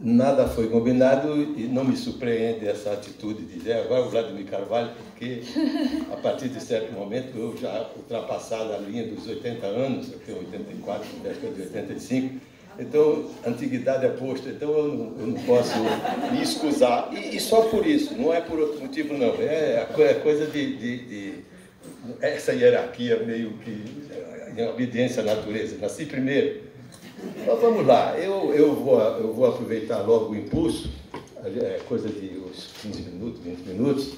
nada foi combinado e não me surpreende essa atitude de dizer agora o Vladimir Carvalho, porque a partir de certo momento eu já ultrapassado a linha dos 80 anos, eu tenho 84, véspera de 85, então a antiguidade é posta, então eu não posso me escusar. E só por isso, não é por outro motivo não, é coisa de essa hierarquia meio que em obediência à natureza. Nasci primeiro. Então vamos lá, eu vou aproveitar logo o impulso, é coisa de uns 15 minutos, 20 minutos,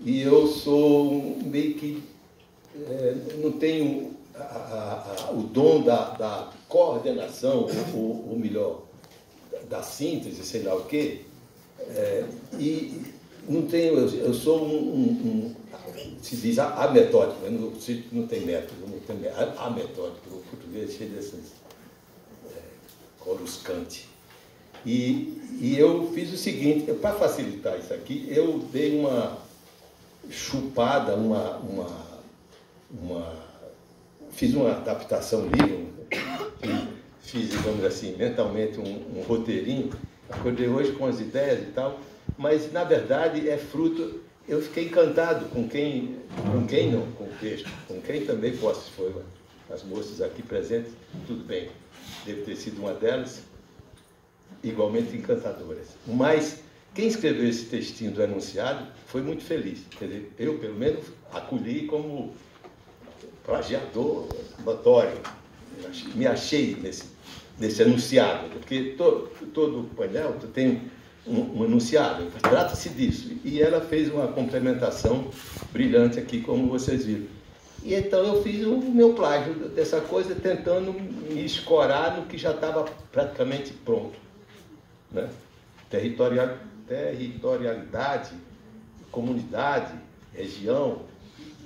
e eu sou meio que, não tenho o dom da coordenação, ou melhor, da síntese, sei lá o quê, e não tenho, eu sou se diz ametódico, não tem método, não tem ametódico, o português é cheio dessas coruscante. E eu fiz o seguinte, para facilitar isso aqui, eu dei uma chupada, fiz uma adaptação livre, fiz, digamos assim, mentalmente um roteirinho, acordei hoje com as ideias e tal, mas, na verdade, é fruto... Eu fiquei encantado com quem não, com o texto, com quem também posso, foi as moças aqui presentes, tudo bem, deve ter sido uma delas, igualmente encantadoras. Mas quem escreveu esse textinho do enunciado foi muito feliz. Quer dizer, eu, pelo menos, acolhi como plagiador notório. Me achei nesse enunciado, porque todo painel tem um enunciado, trata-se disso. E ela fez uma complementação brilhante aqui, como vocês viram. E então eu fiz o meu plágio dessa coisa, tentando me escorar no que já estava praticamente pronto. Né? Territorialidade, comunidade, região.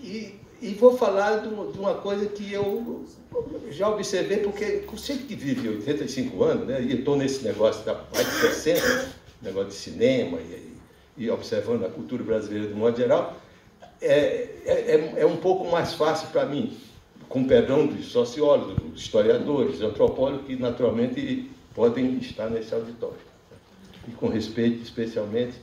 E vou falar de uma coisa que eu já observei, porque eu sei que vive 85 anos, né? E estou nesse negócio da mais de 60, negócio de cinema e observando a cultura brasileira de modo geral, é um pouco mais fácil para mim, com perdão dos sociólogos, dos historiadores, antropólogos, que naturalmente podem estar nesse auditório. E com respeito especialmente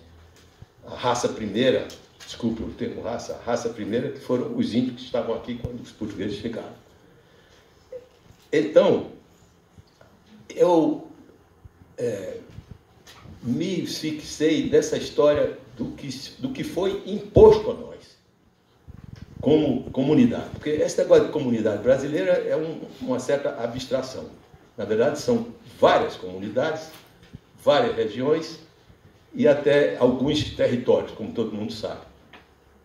à raça primeira, desculpe o termo raça, a raça primeira, que foram os índios que estavam aqui quando os portugueses chegaram. Então, eu me fixei nessa história do que foi imposto a nós, como comunidade. Porque esse negócio de comunidade brasileira é uma certa abstração. Na verdade, são várias comunidades, várias regiões e até alguns territórios, como todo mundo sabe.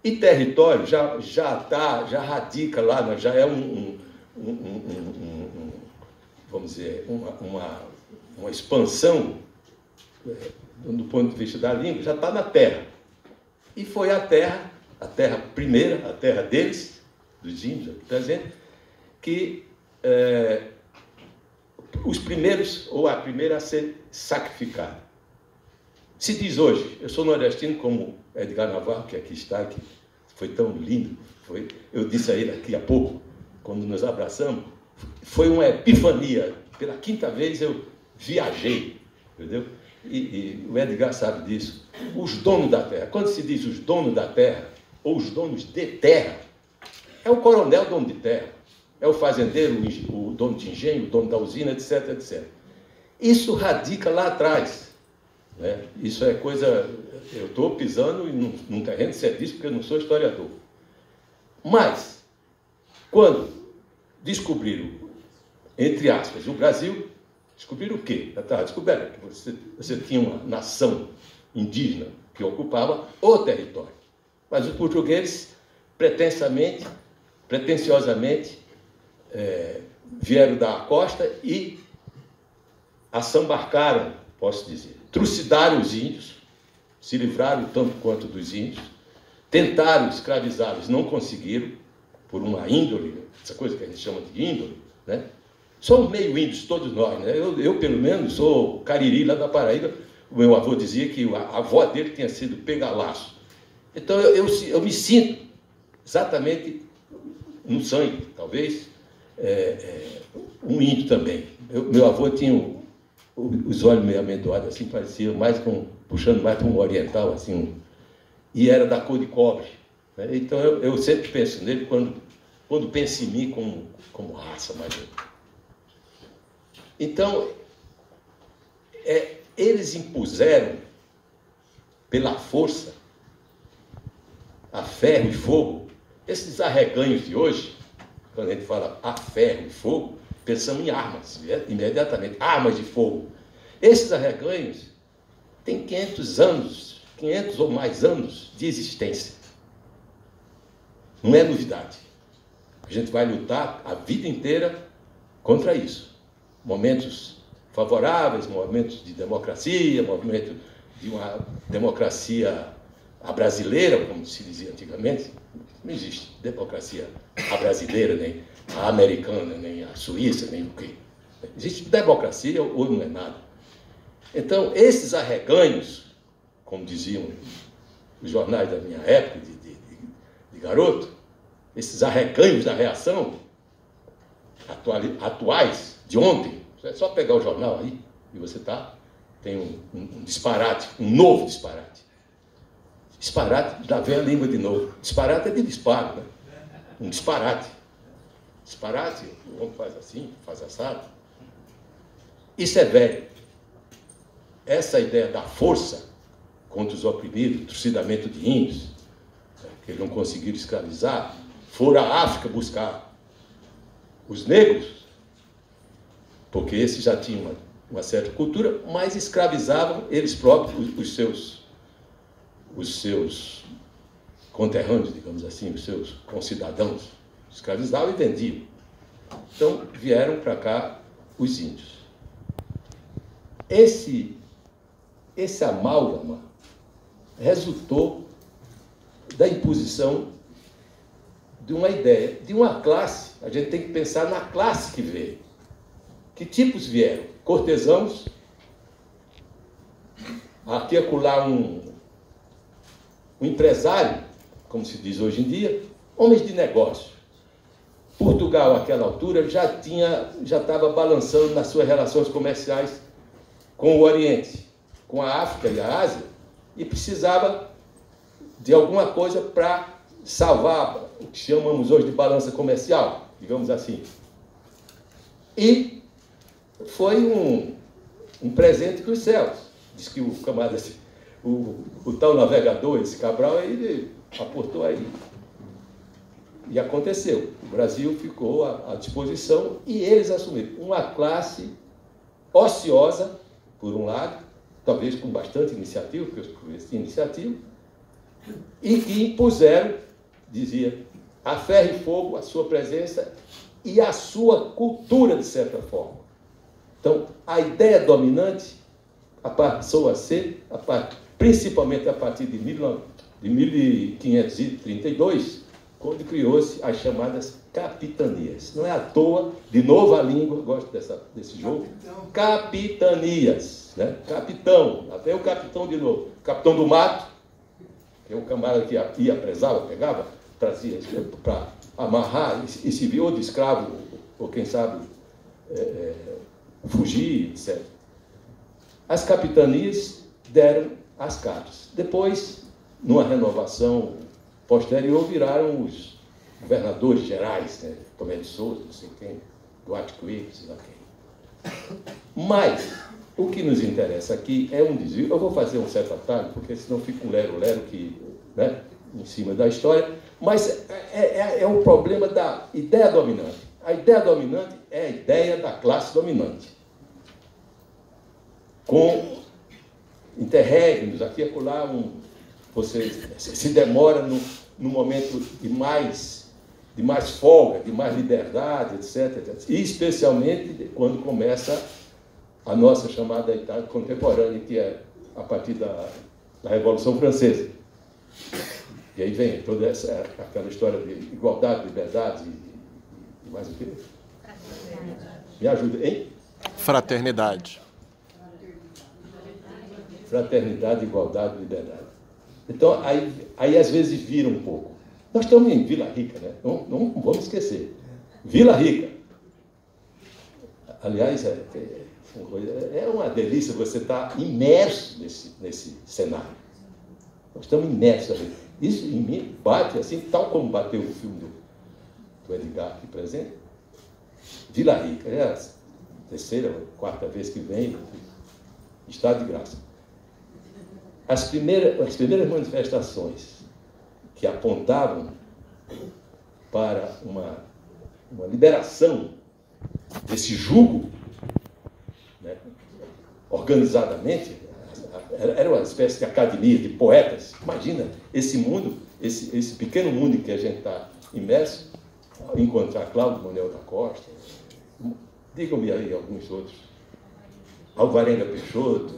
E território já radica lá, já é vamos dizer, uma expansão, do ponto de vista da língua, já está na terra. E foi a terra primeira, a terra deles, dos índios aqui presentes, que os primeiros, ou a primeira a ser sacrificada. Se diz hoje, eu sou nordestino como Edgar Navarro, que aqui está, que foi tão lindo, eu disse a ele aqui há pouco, quando nos abraçamos, foi uma epifania. Pela quinta vez eu viajei, entendeu? E o Edgar sabe disso. Os donos da terra, quando se diz os donos da terra, ou os donos de terra, é o coronel dono de terra, é o fazendeiro, o dono de engenho, o dono da usina, etc, etc. Isso radica lá atrás. Né? Isso é coisa... Eu estou pisando num terreno certíssimo, porque eu não sou historiador. Mas, quando descobriram, entre aspas, o Brasil, descobriram o quê? Descobriram que você tinha uma nação indígena que ocupava o território. Mas os portugueses, pretensiosamente, vieram da costa e assambarcaram, posso dizer, trucidaram os índios, se livraram tanto quanto dos índios, tentaram escravizá-los, não conseguiram, por uma índole, essa coisa que a gente chama de índole, né? Somos meio índios, todos nós, né? Eu, pelo menos, sou cariri lá da Paraíba. O meu avô dizia que a avó dele tinha sido pegalaço. Então, eu me sinto exatamente no sangue, talvez, um índio também. Meu avô tinha os olhos meio amendoados, assim, parecia mais puxando mais para um oriental, assim, e era da cor de cobre. Né? Então, eu sempre penso nele quando penso em mim como raça. Então, eles impuseram, pela força, a ferro e fogo, esses arreganhos de hoje, quando a gente fala a ferro e fogo, pensamos em armas, imediatamente, armas de fogo. Esses arreganhos têm 500 anos, 500 ou mais anos de existência. Não é novidade. A gente vai lutar a vida inteira contra isso. Momentos favoráveis, momentos de democracia, momentos de uma democracia à brasileira, como se dizia antigamente. Não existe democracia à brasileira, nem a americana, nem a suíça, nem o quê. Existe democracia ou não é nada. Então, esses arreganhos, como diziam os jornais da minha época, de garoto, esses arreganhos da reação, atuais, de ontem, é só pegar o jornal aí e você tem um disparate, um novo disparate. Disparate, já vem a língua de novo. Disparate é de disparo, né? Um disparate. Disparate, o homem faz assim, faz assado. Isso é velho. Essa ideia da força contra os oprimidos, trucidamento de índios, que eles não conseguiram escravizar, foram à África buscar os negros, porque esses já tinham uma certa cultura, mas escravizavam eles próprios, os seus conterrâneos, digamos assim, os seus concidadãos, escravizavam e vendiam. Então, vieram para cá os índios. Esse amálgama resultou da imposição de uma ideia, de uma classe. A gente tem que pensar na classe que veio. Que tipos vieram? Cortesãos, aqui acolá um empresário, como se diz hoje em dia, homens de negócio. Portugal, àquela altura, já estava balançando nas suas relações comerciais com o Oriente, com a África e a Ásia, e precisava de alguma coisa para salvar o que chamamos hoje de balança comercial, digamos assim. E foi um presente dos céus. Diz que o camarada, o tal navegador, esse Cabral, ele aportou aí. E aconteceu. O Brasil ficou à disposição e eles assumiram uma classe ociosa, por um lado, talvez com bastante iniciativa, porque os portugueses tinham iniciativa, e que impuseram, dizia, a ferro e fogo, a sua presença e a sua cultura, de certa forma. Então, a ideia dominante passou a ser, principalmente a partir de 1532, quando criou-se as chamadas capitanias. Não é à toa, de novo a língua, gosto desse jogo, capitanias, né? Capitão, até o capitão de novo, capitão do mato, que é o camarada que ia, presava, pegava, trazia para amarrar e se viu de escravo, ou quem sabe fugir, etc. As capitanias deram as capas. Depois, numa renovação posterior, viraram os governadores gerais, né? Tomé de Souza, não sei quem, Duarte Coelho, sei lá quem. Mas o que nos interessa aqui é um desvio. Eu vou fazer um certo atalho, porque senão fica um lero-lero né, em cima da história, mas é um problema da ideia dominante. A ideia dominante é a ideia da classe dominante. Com interregnos, aqui e acolá, você se demora no momento de mais folga, de mais liberdade, etc. E especialmente quando começa a nossa chamada Itália contemporânea, que é a partir da Revolução Francesa. E aí vem toda aquela história de igualdade, liberdade e mais o quê? Me ajuda, hein? Fraternidade. Fraternidade, igualdade, liberdade. Então, aí às vezes vira um pouco. Nós estamos em Vila Rica, né? Não vamos esquecer. Vila Rica. Aliás, é uma delícia você estar imerso nesse cenário. Nós estamos imersos ali. Isso em mim bate assim, tal como bateu o filme do Edgar aqui presente. Vila Rica, é a terceira ou quarta vez que vem, estado de graça. As primeiras manifestações que apontavam para uma liberação desse jugo, né, organizadamente, era uma espécie de academia de poetas. Imagina esse mundo, esse pequeno mundo em que a gente está imerso, encontrar Cláudio Manuel da Costa, digam-me aí alguns outros, Alvarenga Peixoto,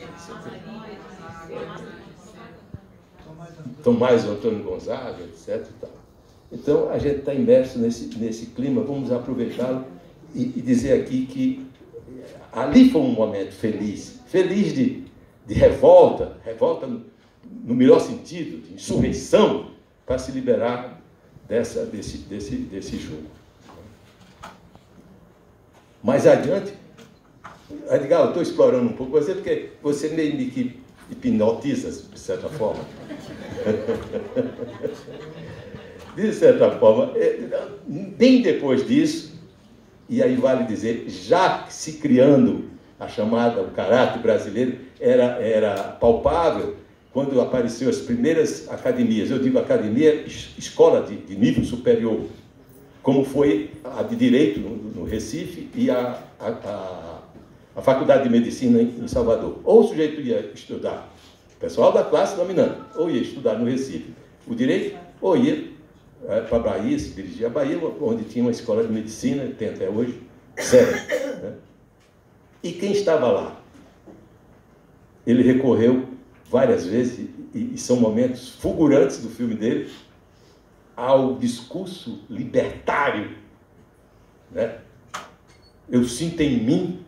Tomás Antônio Gonzaga, etc. E tal. Então, a gente está imerso nesse clima, vamos aproveitá-lo e dizer aqui que ali foi um momento feliz de revolta no melhor sentido, de insurreição, para se liberar desse jogo. Mais adiante, Edgar, eu estou explorando um pouco você, porque você meio que hipnotiza, de certa forma. De certa forma, bem depois disso, e aí vale dizer, já se criando o caráter brasileiro, era palpável quando apareceu as primeiras academias. Eu digo academia, escola de nível superior, como foi a de Direito no Recife e a Faculdade de Medicina em Salvador. Ou o sujeito ia estudar, o pessoal da classe dominante, ou ia estudar no Recife o Direito, ou ia para a Bahia, se dirigia à Bahia, onde tinha uma escola de medicina, tem até hoje, séria. Né? E quem estava lá? Ele recorreu várias vezes, e são momentos fulgurantes do filme dele, ao discurso libertário. Né? Eu sinto em mim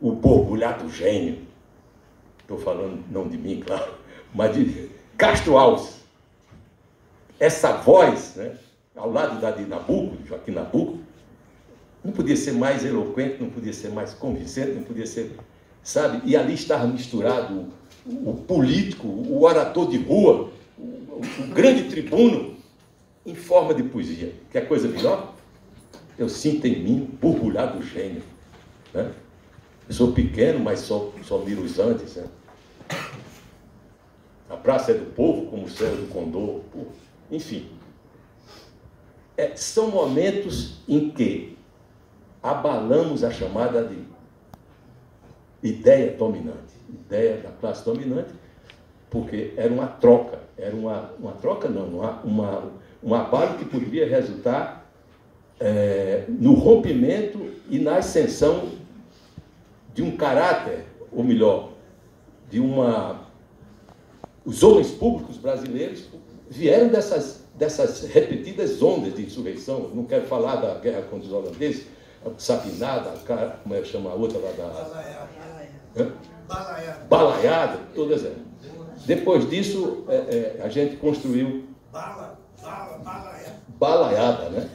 o borbulhar do gênio. Estou falando não de mim, claro, mas de Castro Alves. Essa voz, né, ao lado da de Nabuco, de Joaquim Nabuco, não podia ser mais eloquente, não podia ser mais convincente, não podia ser, sabe? E ali estava misturado o político, o orador de rua, o grande tribuno, em forma de poesia. Quer coisa melhor? Eu sinto em mim o borbulhar do gênio. Né? Eu sou pequeno, mas só miro os Andes. Né? A praça é do povo, como o céu é do condor. Enfim, são momentos em que abalamos a chamada de ideia dominante, ideia da classe dominante, porque era uma troca, um abalo que poderia resultar no rompimento e na ascensão de um caráter, ou melhor, os homens públicos brasileiros vieram dessas repetidas ondas de insurreição. Não quero falar da guerra contra os holandeses, Sapinada, como é que chama a outra lá da... Balaiada, todas elas. Depois disso, a gente construiu... Balaiada, né?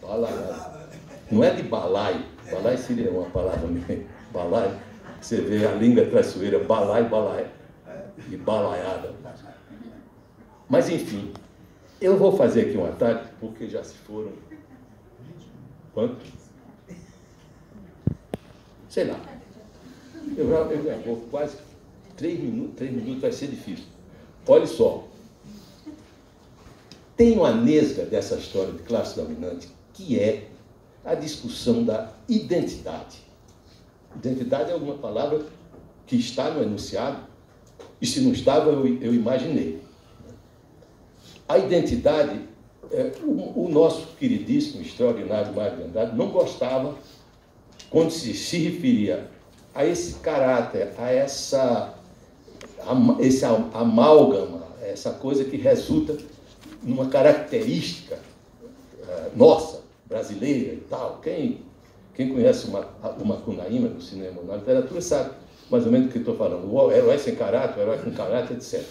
Balaiada. Não é de balai. Balai seria uma palavra mesmo. Balai, você vê a língua traiçoeira, balai, e balaiada. Mas, enfim, eu vou fazer aqui um ataque, porque já se foram... Quanto? Sei lá. Eu já vou quase 3 minutos vai ser difícil. Olha só. Tem uma nesga dessa história de classe dominante, que é a discussão da identidade. Identidade é alguma palavra que está no enunciado, e se não estava, eu imaginei. A identidade, o nosso queridíssimo, extraordinário Mário de Andrade não gostava, quando se referia a esse caráter, a esse amálgama, essa coisa que resulta numa característica nossa, brasileira e tal. Quem conhece o Macunaíma no cinema, na literatura, sabe mais ou menos do que estou falando. O herói sem caráter, o herói com caráter, etc.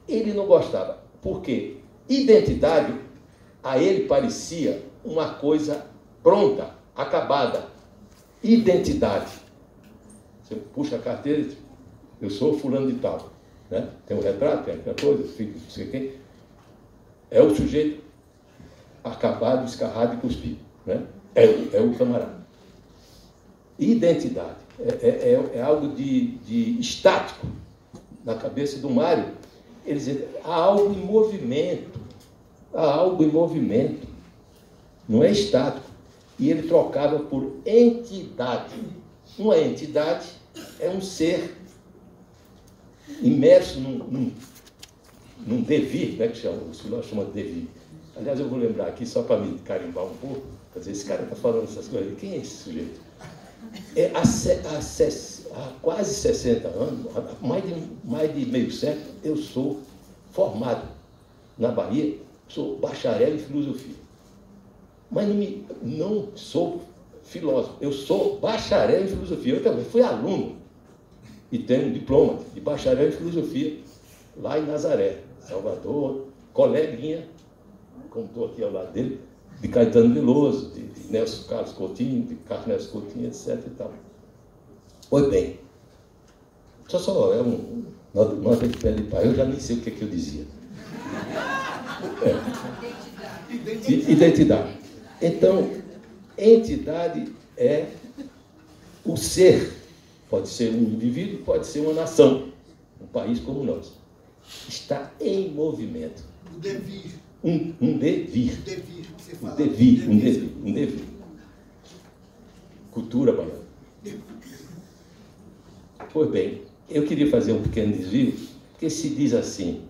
Ele não gostava, porque identidade a ele parecia uma coisa pronta, acabada, Identidade. Você puxa a carteira e diz, eu sou fulano de tal. Né? Tem um retrato, tem aquela coisa, filho, não sei quem. É o sujeito acabado, escarrado e cuspido. Né? É o camarada. Identidade. É algo de estático na cabeça do Mário. Ele dizia, há algo em movimento. Há algo em movimento. Não é estático. E ele trocava por entidade. Uma entidade é um ser imerso num devir, né, que os filósofos chamam de devir. Aliás, eu vou lembrar aqui, só para me carimbar um pouco, quer dizer, esse cara está falando essas coisas. Quem é esse sujeito? Há quase 60 anos, há mais de meio século, eu sou formado na Bahia, sou bacharel em filosofia. Mas não sou filósofo, eu sou bacharel em filosofia. Eu também fui aluno e tenho um diploma de bacharel em filosofia lá em Nazaré, Salvador, coleguinha, como estou aqui ao lado dele, de Caetano Veloso, de Nelson Carlos Coutinho, de Carlos Nelson Coutinho, etc. E tal. Pois bem, só é nota de pé de pai, eu já nem sei o que é que eu dizia. Identidade. Então, entidade é o ser. Pode ser um indivíduo, pode ser uma nação, um país como o nosso. Está em movimento. O devir. Um devir. O devir, que você fala. Um devir. Cultura baiana. Pois bem, eu queria fazer um pequeno desvio, porque se diz assim,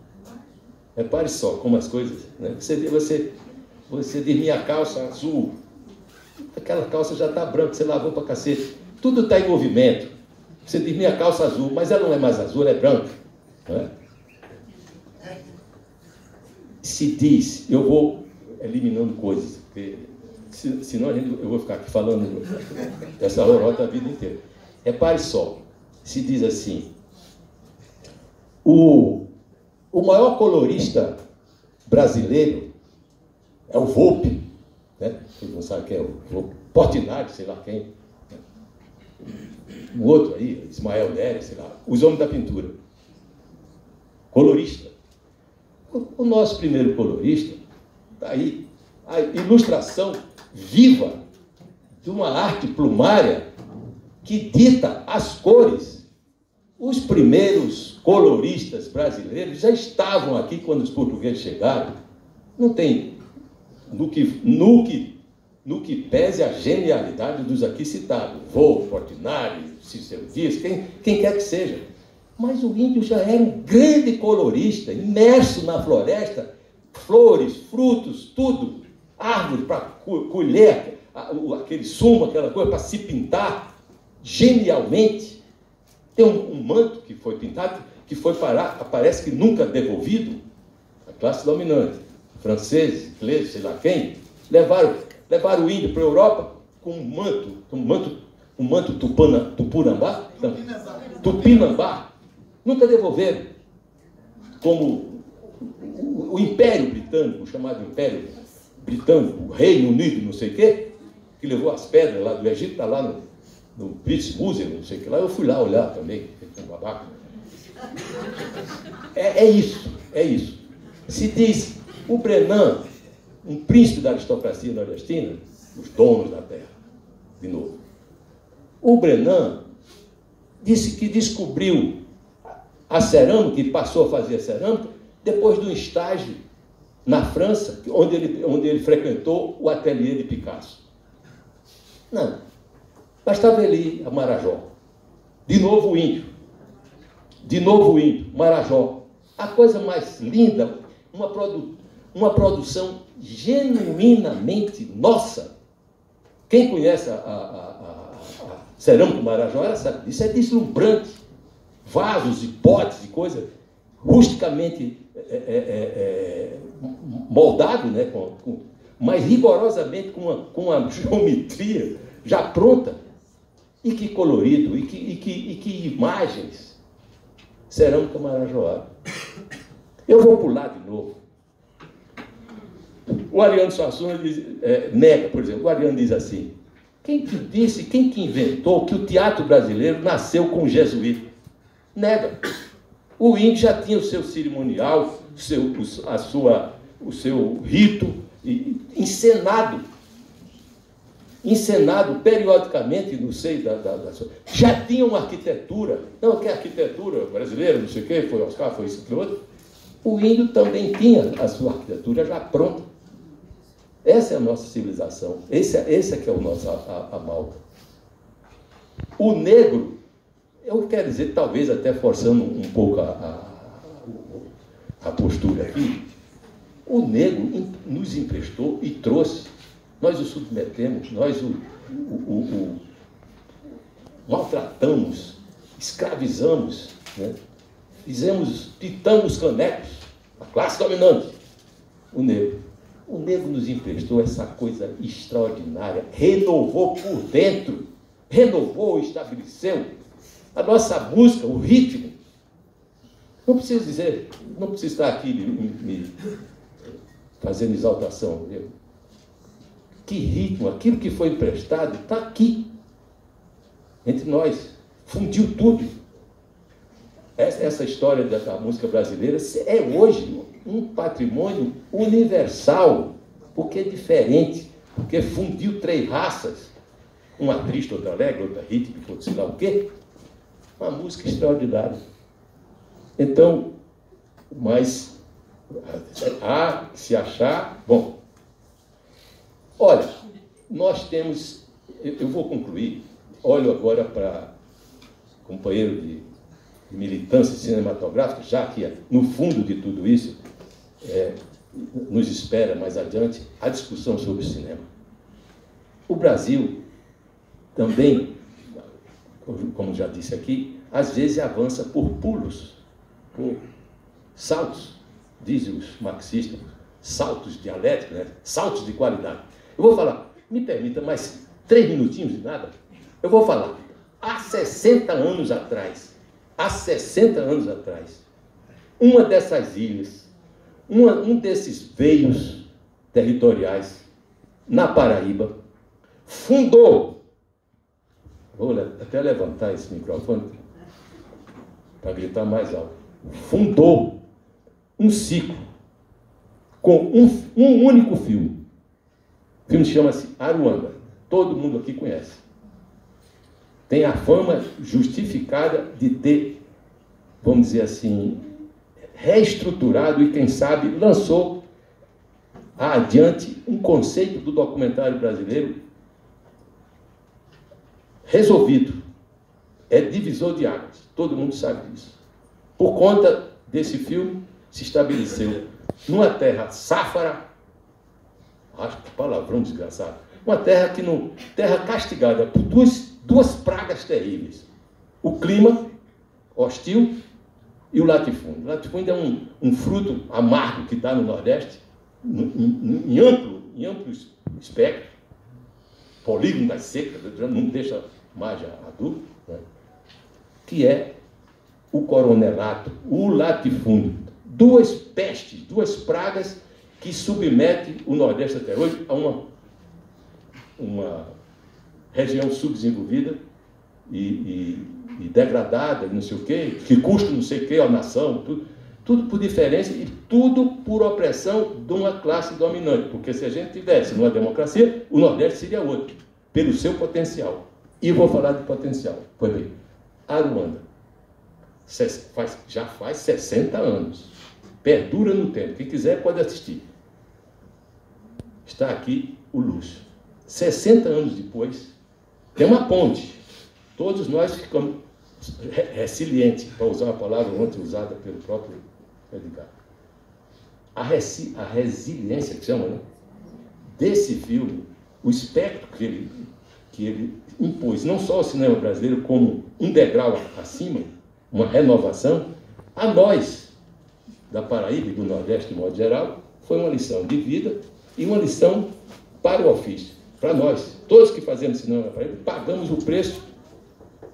repare só como as coisas, né? Você diz minha calça azul, aquela calça já está branca, você lavou para cacete, tudo está em movimento. Você diz minha calça azul, mas ela não é mais azul, ela é branca. Não é? Se diz, eu vou eliminando coisas, porque senão eu vou ficar aqui falando essa horrorosa a vida inteira. Repare só, se diz assim, o maior colorista brasileiro é o Volpi, né? Vocês não sabem quem é o Volpi, Portinari, sei lá quem. O outro aí, Ismael Nery, sei lá, os homens da pintura. Colorista. O nosso primeiro colorista, está aí, a ilustração viva de uma arte plumária que dita as cores. Os primeiros coloristas brasileiros já estavam aqui quando os portugueses chegaram. Não tem, no que pese a genialidade dos aqui citados, Volpi, Portinari, Cícero Dias, quem quer que seja. Mas o índio já era um grande colorista, imerso na floresta, flores, frutos, tudo, árvores para colher, aquele sumo, aquela coisa para se pintar, genialmente. Tem um manto que foi pintado, que foi parar, parece que nunca devolvido, a classe dominante, franceses, ingleses, sei lá quem, levaram o índio para a Europa com um manto tupinambá, nunca devolveram. Como o Império Britânico, o chamado Império Britânico, o Reino Unido, não sei o quê, que levou as pedras lá do Egito, está lá no British Museum, não sei o que lá, eu fui lá olhar também, com um babaca. É isso. Se diz, o Brenan, um príncipe da aristocracia nordestina, os donos da terra, de novo. O Brenan disse que descobriu a cerâmica, que passou a fazer a cerâmica, depois de um estágio na França, onde ele frequentou o ateliê de Picasso. Não. Bastava ele ir a Marajó. De novo o índio, Marajó. A coisa mais linda, uma produção genuinamente nossa. Quem conhece a cerâmica do Marajó, ela sabe, isso é deslumbrante. Vasos e potes e coisa rusticamente moldado, né, mas rigorosamente com uma geometria já pronta. E que colorido, e que imagens. Cerâmica Marajoara. Eu vou pular de novo. O Ariano Suassuna nega, por exemplo. O Ariano diz assim, Quem que disse, quem que inventou que o teatro brasileiro nasceu com o jesuíta? Nega. O índio já tinha o seu cerimonial, o seu rito encenado periodicamente no seio da sua... Já tinha uma arquitetura. Não, que é arquitetura brasileira, não sei o quê, foi Oscar, foi isso, foi outro. O índio também tinha a sua arquitetura já pronta. Essa é a nossa civilização. Esse é que é o nosso amálgama. O negro, eu quero dizer, talvez até forçando um pouco a postura aqui, o negro nos emprestou e trouxe. Nós o submetemos, nós o maltratamos, escravizamos, né? Pitamos canecos, a classe dominante, o negro. O negro nos emprestou essa coisa extraordinária, renovou por dentro, renovou, estabeleceu a nossa música, o ritmo. Não preciso dizer, não preciso estar aqui me fazendo exaltação. Que ritmo, aquilo que foi emprestado está aqui, entre nós, fundiu tudo. Essa história da música brasileira é hoje um patrimônio universal, porque é diferente, porque fundiu 3 raças, uma triste, outra alegre, outra rítmica, outra sei lá o quê. Uma música extraordinária. Então, mas há que se achar... Bom, olha, nós temos... Eu vou concluir. Olho agora para o companheiro de militância cinematográfica, já que no fundo de tudo isso nos espera mais adiante a discussão sobre o cinema. O Brasil também, como já disse aqui, às vezes avança por pulos, por saltos, dizem os marxistas, saltos dialéticos, né? Saltos de qualidade. Eu vou falar, me permita mais 3 minutinhos de nada. Eu vou falar, há 60 anos atrás, uma dessas ilhas, um desses veios territoriais na Paraíba, fundou, vou até levantar esse microfone para gritar mais alto, fundou um ciclo com um único filme. O filme chama-se Aruanda. Todo mundo aqui conhece. Tem a fama justificada de ter, vamos dizer assim, reestruturado e, quem sabe, lançou adiante um conceito do documentário brasileiro resolvido. É divisor de águas. Todo mundo sabe disso. Por conta desse filme, se estabeleceu numa terra sáfara, acho que palavrão desgraçado, uma terra terra castigada por duas pragas terríveis. O clima hostil e o latifúndio. O latifúndio é um fruto amargo que dá no Nordeste, em amplo espectro, polígono das secas, não deixa margem a dúvida, né? Que é o coronelato, o latifúndio. 2 pestes, 2 pragas que submetem o Nordeste até hoje a uma região subdesenvolvida e degradada, não sei o quê, que custa não sei o quê à nação, tudo por diferença e tudo por opressão de uma classe dominante, porque se a gente tivesse numa democracia, o Nordeste seria outro, pelo seu potencial. E eu vou falar de potencial. Pois bem, Aruanda já faz 60 anos, perdura no tempo, quem quiser pode assistir. Está aqui o luxo. 60 anos depois, tem uma ponte. Todos nós ficamos resilientes, para usar uma palavra ontem usada pelo próprio Edgar. A resiliência, que chama, né? Desse filme, o espectro que ele impôs, não só ao cinema brasileiro, como um degrau acima, uma renovação, a nós, da Paraíba e do Nordeste de modo geral, foi uma lição de vida e uma lição para o ofício. Para nós, todos que fazemos cinema na Paraíba, pagamos o preço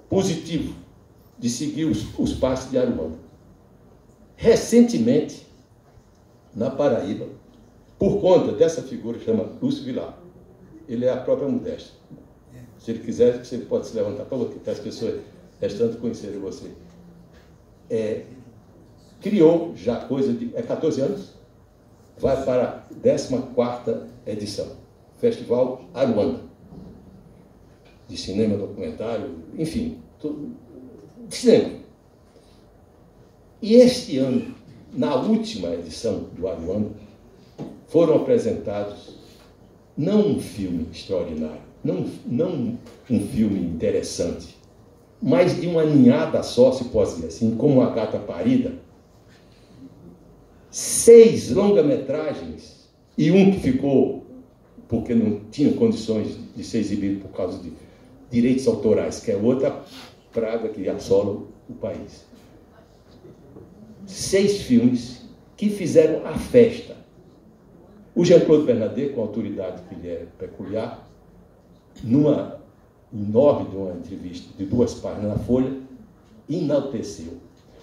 positivo de seguir os passos de Aruanda. Recentemente, na Paraíba, por conta dessa figura que chama Lúcio Vilar, ele é a própria modéstia. Se ele quiser, você pode se levantar para as pessoas restantes conhecerem você. Criou já coisa de 14 anos, vai para a 14ª edição. Festival Aruanda, de cinema, documentário, enfim, tudo, de cinema. E este ano, na última edição do Aruanda, foram apresentados não um filme extraordinário, não um filme interessante, mas de uma ninhada só, se posso dizer assim, como a gata parida, 6 longa-metragens e um que ficou porque não tinha condições de ser exibido por causa de direitos autorais, que é outra praga que assola o país. 6 filmes que fizeram a festa. O Jean-Claude Bernardet, com a autoridade que lhe é peculiar, numa enorme de uma entrevista de 2 páginas na Folha, enalteceu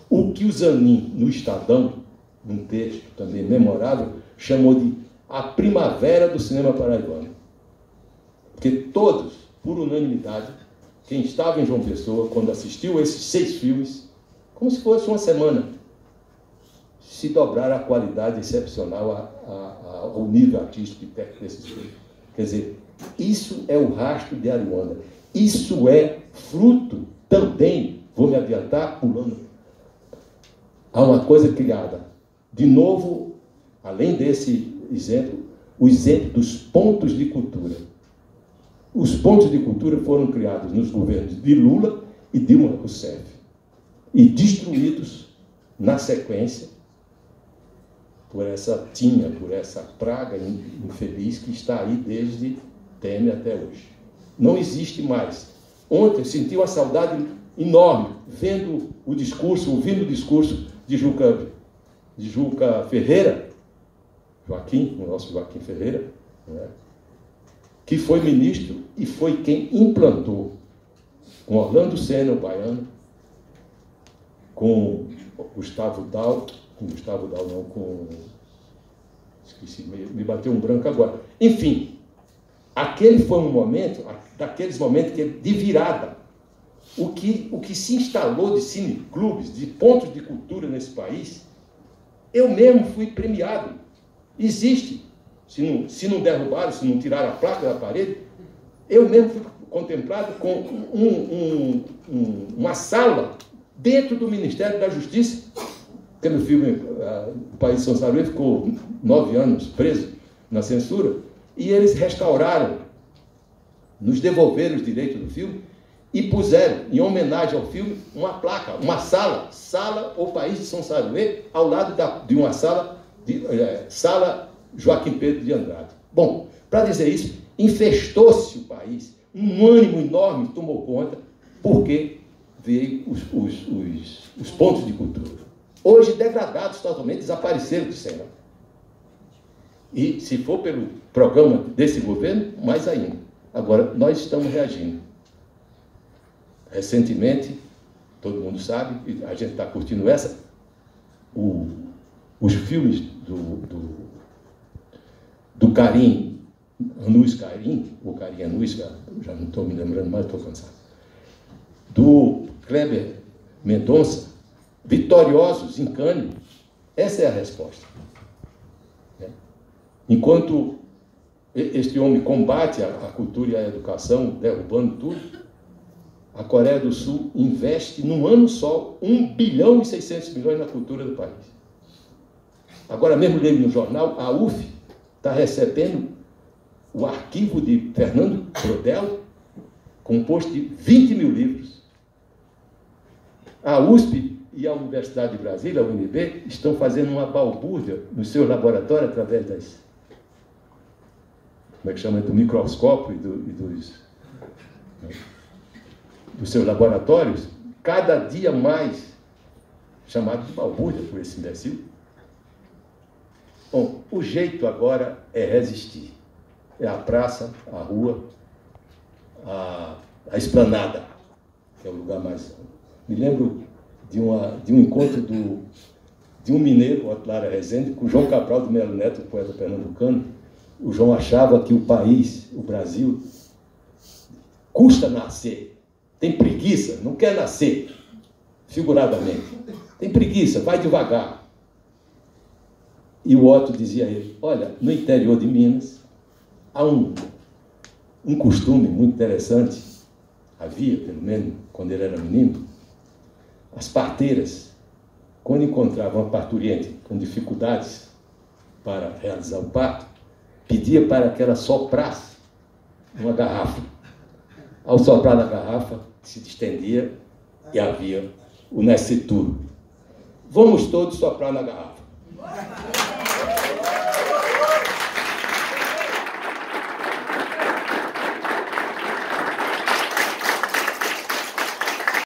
o que o Zanin, no Estadão, num texto também memorável, chamou de a primavera do cinema paraibano. Porque todos, por unanimidade, quem estava em João Pessoa, quando assistiu a esses 6 filmes, como se fosse uma semana, se dobraram a qualidade excepcional ao nível artístico e técnico desses filmes. Quer dizer, isso é o rastro de Aruanda. Isso é fruto também, vou me adiantar pulando, há uma coisa criada. De novo, além desse exemplo, o exemplo dos pontos de cultura. Os pontos de cultura foram criados nos governos de Lula e Dilma Rousseff e destruídos na sequência por essa praga infeliz que está aí desde Temer até hoje. Não existe mais. Ontem eu senti uma saudade enorme vendo o discurso, ouvindo o discurso de Juca Ferreira, Joaquim, o nosso Joaquim Ferreira, né, que foi ministro e foi quem implantou, com Orlando Senna, o baiano, com Gustavo Dal, esqueci, me bateu um branco agora. Enfim, aquele foi um momento, daqueles momentos que é de virada. O que se instalou de cineclubes, de pontos de cultura nesse país, eu mesmo fui premiado. Existe. Se não derrubaram, se não tiraram a placa da parede, eu mesmo fui contemplado com uma sala dentro do Ministério da Justiça. Aquele filme, O País de São Saruê, ficou 9 anos preso na censura, e eles restauraram, nos devolveram os direitos do filme e puseram, em homenagem ao filme, uma placa, uma sala O País de São Saruê, ao lado de uma sala Joaquim Pedro de Andrade. Bom, para dizer isso, infestou-se o país, um ânimo enorme tomou conta, porque veio os pontos de cultura. Hoje, degradados totalmente, desapareceram de cena. E, se for pelo programa desse governo, mais ainda. Agora, nós estamos reagindo. Recentemente, todo mundo sabe, e a gente está curtindo essa, os filmes do Karim Anus Karim, ou Karim Anus, já não estou me lembrando mais, estou cansado, do Kleber Mendonça, vitoriosos em Cannes. Essa é a resposta. Enquanto este homem combate a cultura e a educação, derrubando tudo, a Coreia do Sul investe, num ano só, 1 bilhão e 600 milhões na cultura do país. Agora mesmo leio no jornal, a UF está recebendo o arquivo de Fernando Brodel, composto de 20 mil livros. A USP e a Universidade de Brasília, a UNB, estão fazendo uma balbúrdia no seu laboratório através das... Como é que chama? Do microscópio dos seus laboratórios, cada dia mais chamado de balbúrdia por esse imbecil. Bom, o jeito agora é resistir. É a praça, a rua, a esplanada, que é o lugar mais... Me lembro de um encontro de um mineiro, o Clara Rezende, com o João Cabral de Melo Neto, o poeta pernambucano. O João achava que o país, o Brasil, custa nascer, tem preguiça, não quer nascer, figuradamente. Tem preguiça, vai devagar. E o Otto dizia a ele, olha, no interior de Minas, há um costume muito interessante, havia, pelo menos, quando ele era menino, as parteiras, quando encontravam uma parturiente com dificuldades para realizar o parto, pedia para que ela soprasse uma garrafa. Ao soprar na garrafa, se distendia e havia o nascituro. Vamos todos soprar na garrafa.